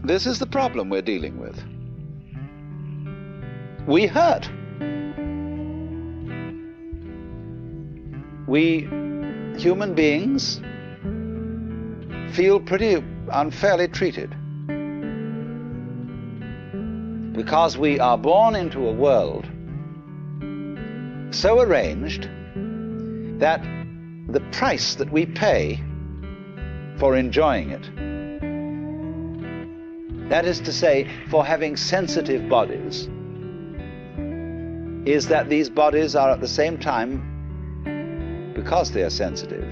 This is the problem we're dealing with. We hurt. We human beings feel pretty unfairly treated because we are born into a world so arranged that the price that we pay for enjoying it, that is to say, for having sensitive bodies, is that these bodies are at the same time, because they are sensitive,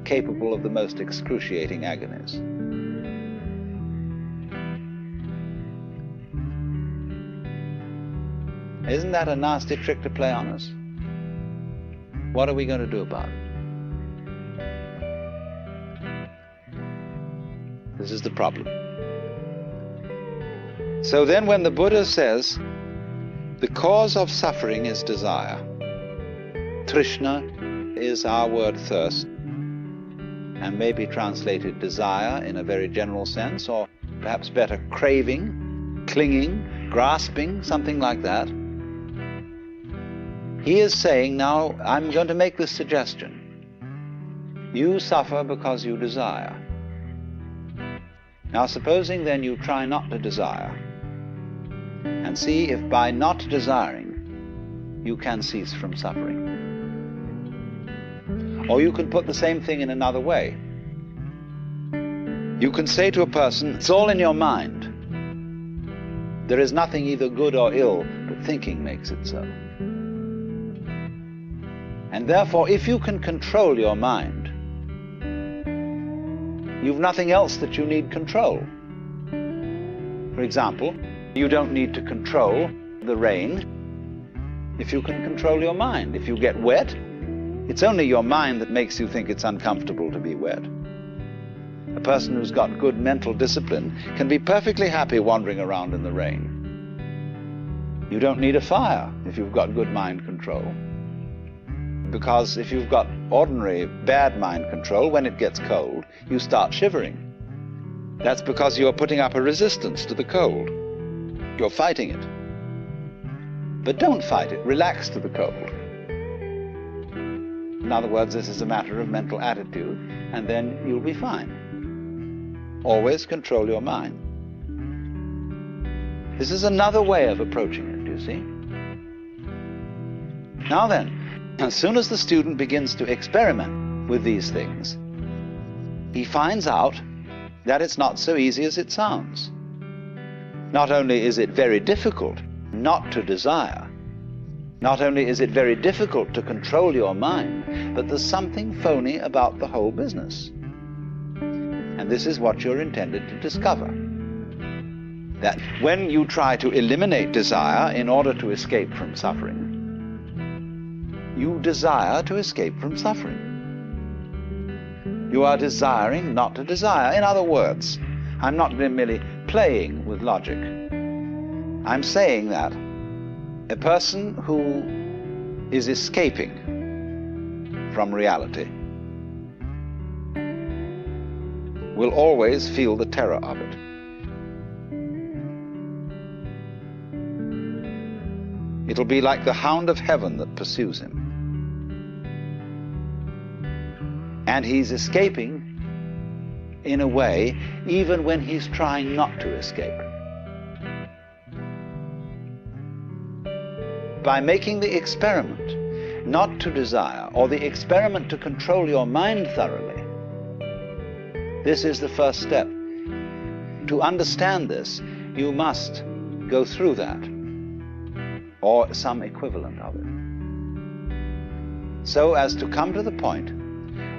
capable of the most excruciating agonies. Isn't that a nasty trick to play on us? What are we going to do about it? This is the problem. So then when the Buddha says the cause of suffering is desire, Trishna is our word thirst, and may be translated desire in a very general sense, or perhaps better, craving, clinging, grasping, something like that. He is saying, now I'm going to make this suggestion. You suffer because you desire. Now supposing then you try not to desire, and see if by not desiring you can cease from suffering. Or you can put the same thing in another way. You can say to a person, it's all in your mind. There is nothing either good or ill, but thinking makes it so. And therefore, if you can control your mind, you've nothing else that you need control. For example, you don't need to control the rain if you can control your mind. If you get wet, it's only your mind that makes you think it's uncomfortable to be wet. A person who's got good mental discipline can be perfectly happy wandering around in the rain. You don't need a fire if you've got good mind control. Because if you've got ordinary bad mind control, when it gets cold, you start shivering. That's because you're putting up a resistance to the cold. You're fighting it. But don't fight it. Relax to the cold. In other words, this is a matter of mental attitude, and then you'll be fine. Always control your mind. This is another way of approaching it, do you see? Now then, as soon as the student begins to experiment with these things, he finds out that it's not so easy as it sounds. Not only is it very difficult not to desire, not only is it very difficult to control your mind, but there's something phony about the whole business. And this is what you're intended to discover. That when you try to eliminate desire in order to escape from suffering, you desire to escape from suffering. You are desiring not to desire. In other words, I'm not merely playing with logic. I'm saying that a person who is escaping from reality will always feel the terror of it. It'll be like the hound of heaven that pursues him. And he's escaping in a way, even when he's trying not to escape. By making the experiment not to desire, or the experiment to control your mind thoroughly, this is the first step. To understand this, you must go through that, or some equivalent of it, so as to come to the point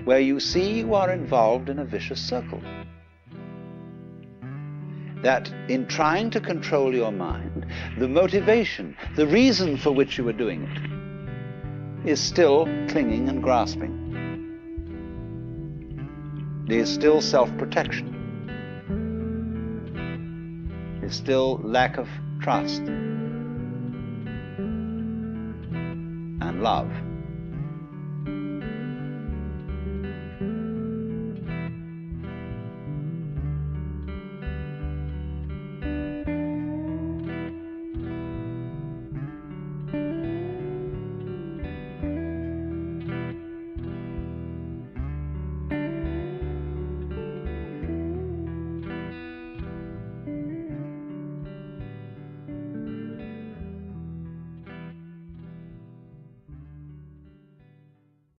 where you see you are involved in a vicious circle. That in trying to control your mind, the motivation, the reason for which you are doing it, is still clinging and grasping. It is still self-protection. It is still lack of trust and love.